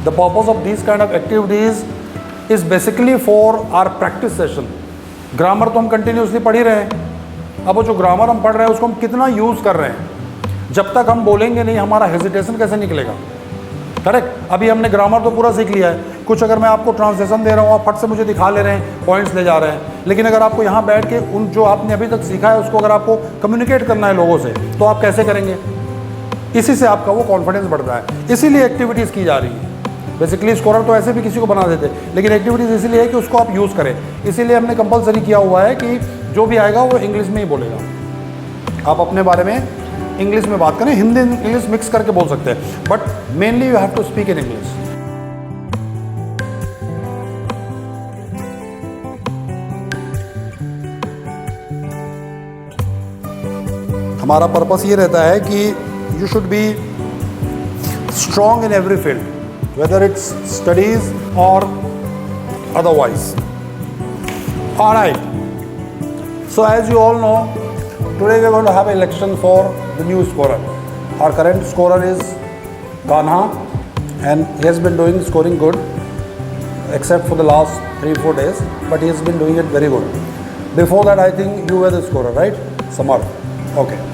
The purpose of these kind of activities is basically for our practice session. Grammar तो हम continuously पढ़ ही रहे हैं, अब वो जो ग्रामर हम पढ़ रहे हैं उसको हम कितना यूज़ कर रहे हैं। जब तक हम बोलेंगे नहीं हमारा हेजिटेशन कैसे निकलेगा, करेक्ट। अभी हमने ग्रामर तो पूरा सीख लिया है, कुछ अगर मैं आपको ट्रांसलेशन दे रहा हूँ आप फट से मुझे दिखा ले रहे हैं, पॉइंट्स ले जा रहे हैं, लेकिन अगर आपको यहाँ बैठ के उन जो आपने अभी तक सीखा है उसको अगर आपको कम्युनिकेट करना है लोगों से तो आप कैसे करेंगे। इसी से आपका वो कॉन्फिडेंस बढ़ता है, इसीलिए एक्टिविटीज़ की जा रही है। बेसिकली स्कोरर तो ऐसे भी किसी को बना देते, लेकिन एक्टिविटीज़ इसीलिए है कि उसको आप यूज़ करें। इसीलिए हमने कंपलसरी किया हुआ है कि जो भी आएगा वो इंग्लिश में ही बोलेगा। आप अपने बारे में इंग्लिश में बात करें, हिंदी इंग्लिश मिक्स करके बोल सकते हैं, but mainly you have to speak in English. हमारा पर्पस ये रहता है कि you should be strong in every field, whether it's studies or otherwise. All right. So as you all know, today we are going to have an election for the new scorer. Our current scorer is Kanha, and he has been scoring good, except for the last 3-4 days. But he has been doing it very good. Before that, I think you were the scorer, right? Samarth. Okay.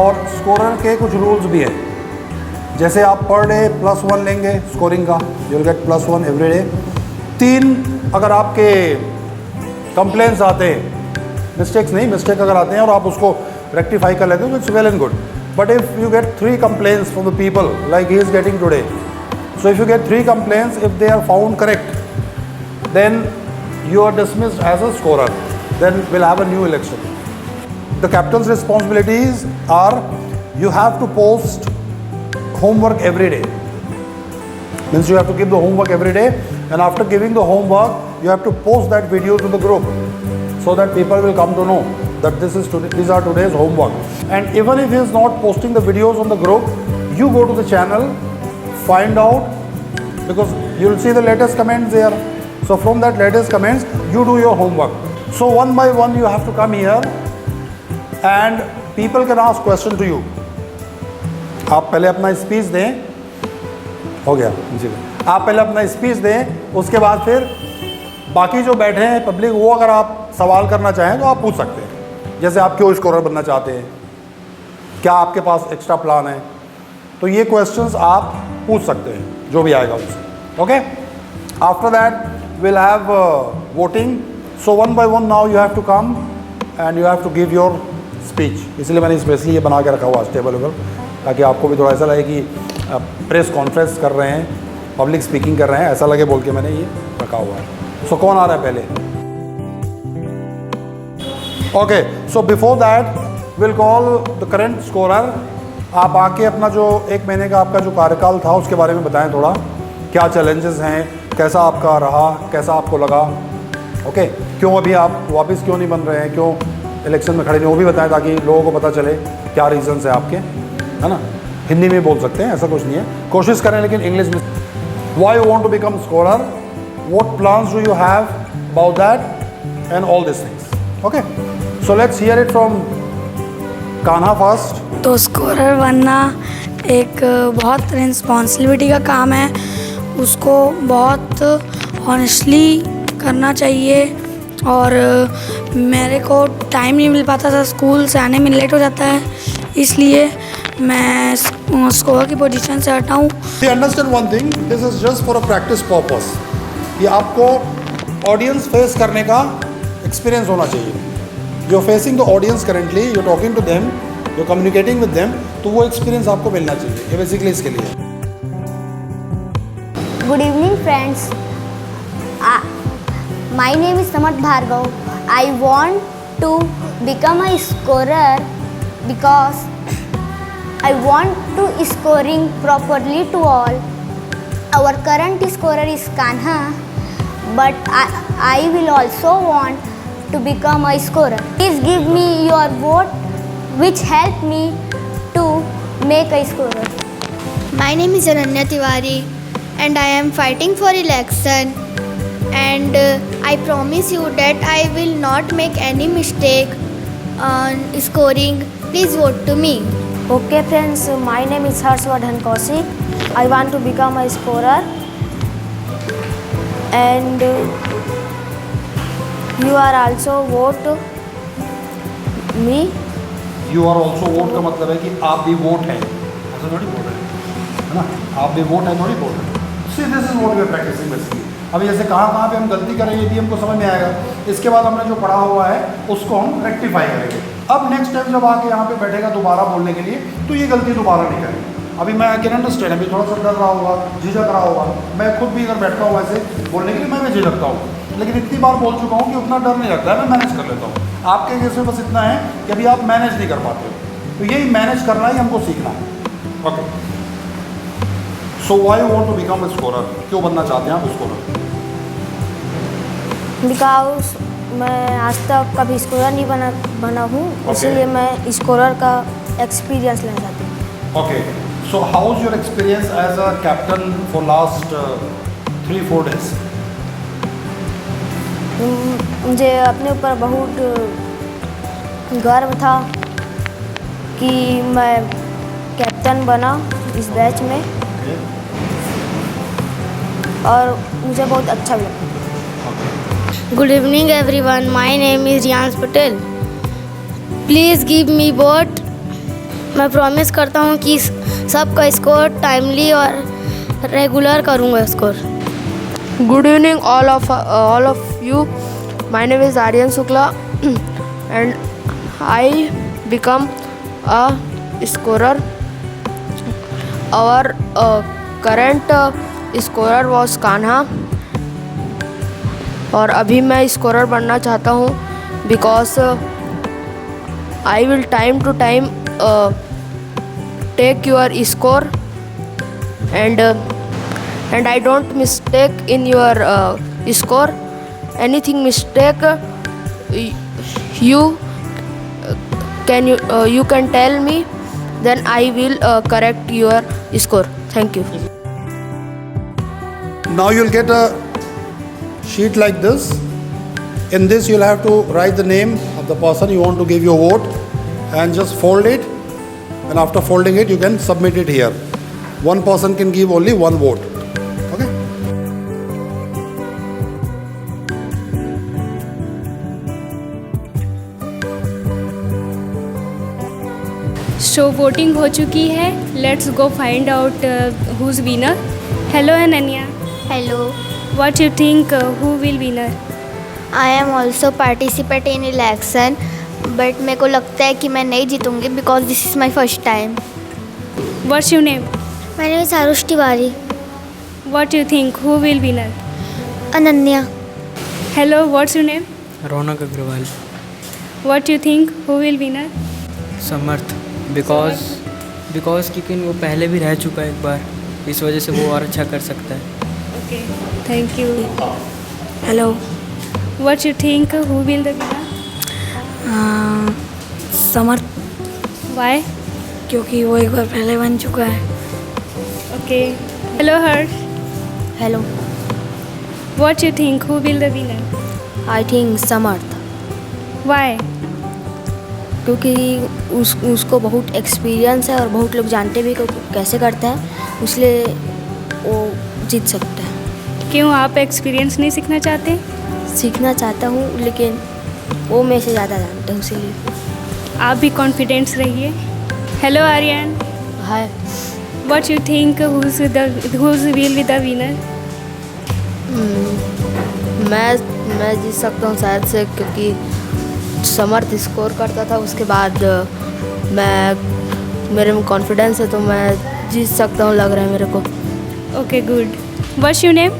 और scorer के कुछ rules भी हैं। जैसे आप per day +1 लेंगे scoring का, you will get +1 every day. 3 अगर आपके कंप्लेंट्स आते हैं, मिस्टेक्स नहीं, मिस्टेक अगर आते हैं और आप उसको रेक्टिफाई कर लेते हो तो it's well and good. But if you get 3 complaints from the people like he is getting today, so if you get 3 complaints, if they are found correct, then you are dismissed as a scorer. Then we'll have a new election. The captain's responsibilities are you have to post homework every day. Means you have to give the homework every day, and after giving the homework you have to post that video to the group so that people will come to know that these are today's homework. And even if he is not posting the videos on the group, you go to the channel, find out, because you will see the latest comments there. So from that latest comments you do your homework. So one by one you have to come here and people can ask question to you. आप पहले अपना speech दें, हो गया जी, आप पहले अपना speech दें, उसके बाद फिर बाकी जो बैठे हैं पब्लिक, वो अगर आप सवाल करना चाहें तो आप पूछ सकते हैं। जैसे आप क्यों स्कोरर बनना चाहते हैं, क्या आपके पास एक्स्ट्रा प्लान है, तो ये क्वेश्चंस आप पूछ सकते हैं जो भी आएगा उनसे। Okay, after that we'll have voting. So one by one now you have to come and you have to give your speech. इसलिए मैंने स्पेशली ये बना के रखा हुआ है टेबल वेबल, ताकि आपको भी थोड़ा ऐसा लगे कि प्रेस कॉन्फ्रेंस कर रहे हैं, पब्लिक स्पीकिंग कर रहे हैं, ऐसा लगे बोल के मैंने ये रखा हुआ है। सो कौन आ रहा है पहले? Okay, so before that will call the current scorer. आप आके अपना जो 1 महीने का आपका जो कार्यकाल था उसके बारे में बताएं, थोड़ा क्या चैलेंजेस हैं, कैसा आपका रहा, कैसा आपको लगा, ओके, क्यों अभी आप वापस क्यों नहीं बन रहे हैं, क्यों इलेक्शन में खड़े नहीं, वो भी बताएं ताकि लोगों को पता चले क्या रीजंस है आपके, है ना। हिंदी में बोल सकते हैं, ऐसा कुछ नहीं है, कोशिश करें लेकिन इंग्लिश में। Why you want to become scholar, what plans do you have about that and all this things. Okay, so let's hear it from Kanha first. तो स्कोरर बनना एक बहुत रिस्पॉन्सिबिलिटी का काम है, उसको बहुत ऑनेस्टली करना चाहिए। और मेरे को टाइम नहीं मिल पाता था, स्कूल से आने में लेट हो जाता है, इसलिए मैं स्कोर की पोजीशन से हटा हूँ। Understand one thing, this is just for a practice purpose, कि आपको ऑडियंस फेस करने का एक्सपीरियंस होना चाहिए। You are facing the audience currently, you are talking to them, you are communicating with them, तो वो एक्सपीरियंस आपको मिलना चाहिए, ये बेसिकली इसके लिए। Good evening friends, my name is Samarth Bhargav. I want to become a scorer because I want to scoring properly to all. Our current scorer is Kanha, but I will also want to become a scorer. Please give me your vote which help me to make a scorer. My name is Ananya Tiwari and I am fighting for election, and I promise you that I will not make any mistake on scoring. Please vote to me. Okay friends, my name is Harshvardhan Kaushik. I want to become a scorer and you are also vote me. You are also vote का मतलब है कि आप भी vote हैं, ऐसा थोड़ी बोल रहे हैं, है ना, आप भी वोट है थोड़ी बोल रहे हैं। See this is vote we are practicing basically. अभी जैसे कहाँ पे हम गलती करेंगे भी हमको समझ में आएगा। इसके बाद हमने जो पढ़ा हुआ है उसको हम रेक्टिफाई करेंगे। अब नेक्स्ट टाइम जब आके यहाँ पे बैठेगा दोबारा बोलने के लिए तो ये गलती दोबारा नहीं करेंगे। अभी मैं कैन अंडरस्टैंड, अभी थोड़ा सा डर रहा होगा, झिझक रहा होगा, मैं खुद भी अगर बैठता हूँ ऐसे बोलने के लिए मैं भी झिझकता हूँ, लेकिन इतनी बार बोल चुका हूँ कि उतना डर नहीं लगता है, मैं मैनेज कर लेता हूँ। आपके केस में बस इतना है कि अभी आप मैनेज नहीं कर पाते हो, तो यही मैनेज करना ही हमको सीखना है। Okay, so why you want to become a scorer, क्यों बनना चाहते हैं आप स्कोरर? बिकॉज मैं आज तक कभी स्कोरर नहीं बना हूँ, इसीलिए मैं स्कोरर का एक्सपीरियंस लेना चाहती हूँ। Okay, so how is your experience as a captain for last 3-4 days? मुझे अपने ऊपर बहुत गर्व था कि मैं कैप्टन बना इस बैच में, और मुझे बहुत अच्छा भी लगा। Good evening everyone. My name is Riyansh Patel. Please give me vote. मैं प्रॉमिस करता हूँ कि सबका स्कोर टाइमली और रेगुलर करूँगा score. Good evening all of you. My name is Aryan Shukla and I become a scorer. Our current scorer was Kanha और अभी मैं स्कोरर बनना चाहता हूँ because I will time to time take your score and I don't mistake in your score. Anything mistake you can tell me, then I will correct your score. Thank you. Now you'll get a sheet like this. In this you'll have to write the name of the person you want to give your vote and just fold it, and after folding it you can submit it here. One person can give only one vote. Okay? So voting हो चुकी है. Let's go find out who's winner. Hello Ananya. Hello. What you think who will winner? I am also participate in election, but मेरे को लगता है कि मैं नहीं जीतूंगी because this is my first time. What's your name? My name is Arush Tiwari. What you think who will winner? Ananya. Hello, what's your name? Raunak Agarwal. What you think who will winner? Samarth, because क्योंकि वो पहले भी रह चुका है एक बार, इस वजह से वो और अच्छा कर सकता है। Okay, thank you. Hello, What you think who will the winner? Samarth, Why? क्योंकि वो एक बार पहले बन चुका है। Okay. Hello Harsh. Hello, What you think who will the winner? I think Samarth, Why? क्योंकि उसको बहुत एक्सपीरियंस है और बहुत लोग जानते भी कि कैसे करता है, इसलिए वो जीत सकता है। क्यों आप एक्सपीरियंस नहीं सीखना चाहते? सीखना चाहता हूँ, लेकिन वो मेरे से ज़्यादा जानते हैं, इसीलिए। आप भी कॉन्फिडेंस रहिए। Hello Aryan, hi, what you think who's will be the winner? मैं जीत सकता हूँ शायद से, क्योंकि समर्थ स्कोर करता था, उसके बाद मेरे में कॉन्फिडेंस है तो मैं जीत सकता हूँ, लग रहा है मेरे को। Okay good. What's your name?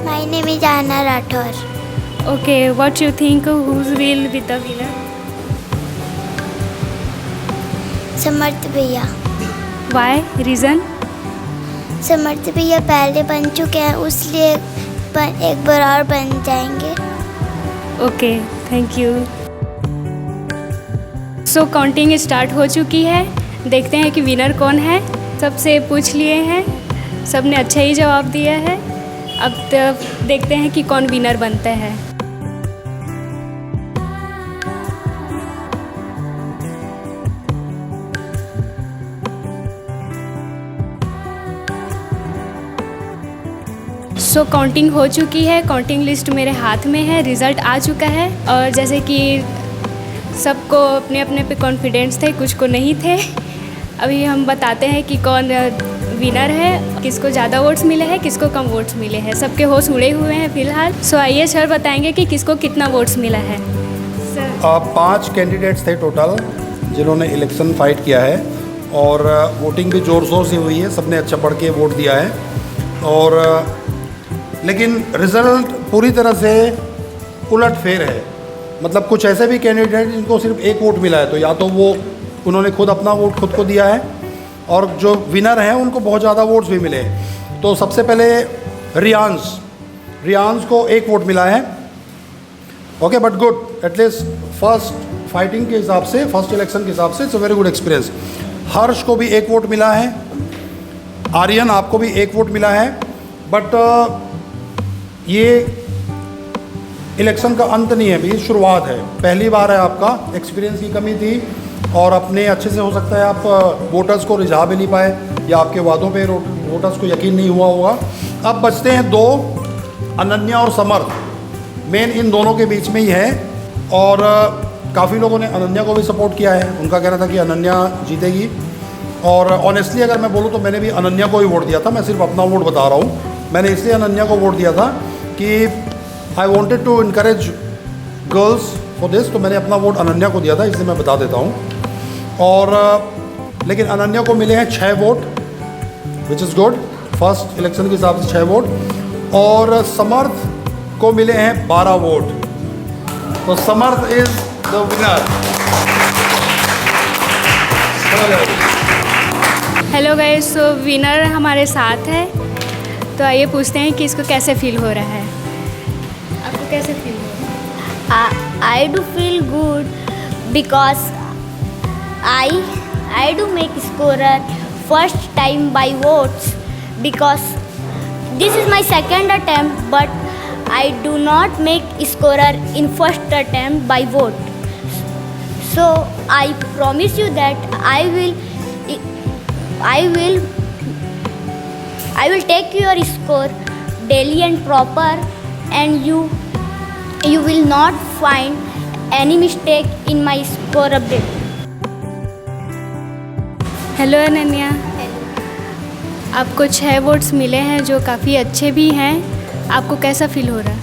My name is Anna Rathor. Okay, what you think who's will be the winner? समर्थ भैया। Why? Reason? समर्थ भैया पहले बन चुके हैं, इसलिए एक बार और बन जाएंगे। Okay, thank you. So counting start हो चुकी है, देखते हैं कि विनर कौन है। सबसे पूछ लिए हैं, सब ने अच्छा ही जवाब दिया है। अब तो देखते हैं कि कौन विनर बनता है। सो काउंटिंग हो चुकी है, काउंटिंग लिस्ट मेरे हाथ में है, रिज़ल्ट आ चुका है। और जैसे कि सबको अपने अपने पे कॉन्फिडेंस थे, कुछ को नहीं थे। अभी हम बताते हैं कि कौन विनर है, किसको ज़्यादा वोट्स मिले हैं, किसको कम वोट्स मिले हैं। सबके होश उड़े हुए हैं फ़िलहाल। सो आइए सर बताएंगे कि किसको कितना वोट्स मिला है। सर 5 कैंडिडेट्स थे टोटल जिन्होंने इलेक्शन फाइट किया है, और वोटिंग भी ज़ोर शोर से हुई है, सबने अच्छा पढ़ के वोट दिया है। और लेकिन रिज़ल्ट पूरी तरह से उलट फेर है। मतलब कुछ ऐसे भी कैंडिडेट जिनको सिर्फ 1 वोट मिला है, तो या तो वो उन्होंने खुद अपना वोट खुद को दिया है, और जो विनर हैं उनको बहुत ज़्यादा वोट्स भी मिले हैं। तो सबसे पहले रियांश को 1 वोट मिला है। Okay, but good, at least first fighting के हिसाब से, फर्स्ट इलेक्शन के हिसाब से it's a very good experience. Harsh को भी 1 वोट मिला है। आर्यन, आपको भी 1 वोट मिला है। बट ये इलेक्शन का अंत नहीं है, ये शुरुआत है। पहली बार है, आपका एक्सपीरियंस की कमी थी, और अपने अच्छे से हो सकता है आप वोटर्स को रिझा भी नहीं पाए, या आपके वादों पे वोटर्स को यकीन नहीं हुआ होगा। अब बचते हैं 2, अनन्या और समर्थ। मेन इन दोनों के बीच में ही है, और काफ़ी लोगों ने अनन्या को भी सपोर्ट किया है। उनका कहना था कि अनन्या जीतेगी, और ऑनेस्टली अगर मैं बोलूँ तो मैंने भी अनन्या को ही वोट दिया था। मैं सिर्फ अपना वोट बता रहा हूँ। मैंने इसलिए अनन्या को वोट दिया था कि I wanted to encourage girls for this, तो मैंने अपना वोट अनन्या को दिया था, इसलिए मैं बता देता हूँ। और लेकिन अनन्या को मिले हैं 6 vote, which is good, first election के हिसाब से 6 वोट। और समर्थ को मिले हैं 12 वोट, तो Samarth is the winner. Hello guys, so winner हमारे साथ है। तो आइए पूछते हैं कि इसको कैसे फील हो रहा है। आपको कैसे फील हो रहा है? I do feel good because I do make scorer first time by votes, because this is my second attempt, but I do not make scorer in first attempt by vote. So I promise you that I will take your score daily and proper, and you will not find any mistake in my score update. Hello Ananya, आपको 6 votes मिले हैं जो काफ़ी अच्छे भी हैं। आपको कैसा फील हो रहा है?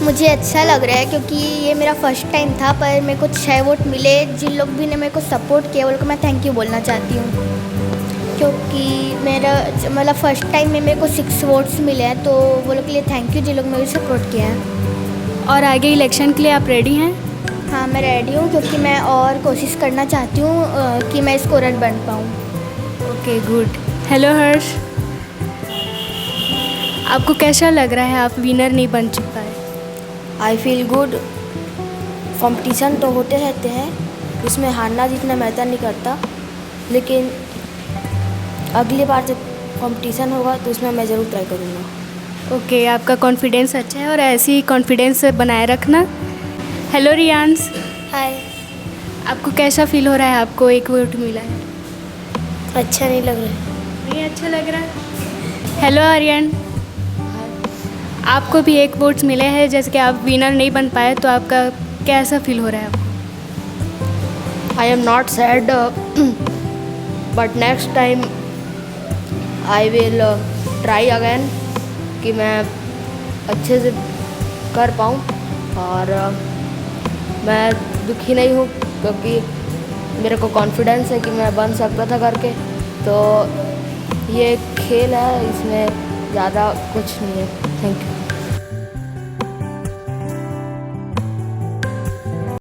मुझे अच्छा लग रहा है क्योंकि ये मेरा फर्स्ट टाइम था, पर मेरे को 6 वोट मिले। जिन लोग भी ने मेरे को सपोर्ट किया वो लोग को मैं थैंक यू बोलना चाहती हूँ, क्योंकि मेरा मतलब फर्स्ट टाइम में मेरे को 6 वोट्स मिले हैं, तो वो लोग के लिए थैंक यू जिन लोग मेरे सपोर्ट किया है। और आगे इलेक्शन के लिए आप रेडी हैं? हाँ, मैं रेडी हूँ, क्योंकि मैं और कोशिश करना चाहती हूँ कि मैं स्कोरर बन पाऊँ। Okay, good. हेलो हर्ष, आपको कैसा लग रहा है आप विनर नहीं बन पाए? I feel good. कंपटीशन तो होते रहते हैं, उसमें हारना जीतना मैटर नहीं करता, लेकिन अगली बार जब कंपटीशन होगा तो उसमें मैं ज़रूर ट्राई करूँगा। ओके, आपका कॉन्फिडेंस अच्छा है और ऐसे ही कॉन्फिडेंस बनाए रखना। हेलो रियांश, हाय। आपको कैसा फील हो रहा है? आपको 1 वोट मिला है। अच्छा नहीं लग रहा है। नहीं अच्छा लग रहा है। हेलो आर्यन, आपको भी 1 वोट्स मिले हैं, जैसे कि आप विनर नहीं बन पाए, तो आपका कैसा फील हो रहा है आपको? I am not sad, but next time I will try again कि मैं अच्छे से कर पाऊँ। और मैं दुखी नहीं हूँ, क्योंकि मेरे को कॉन्फिडेंस है कि मैं बन सकता था करके। तो ये खेल है, इसमें ज़्यादा कुछ नहीं है। Thank you.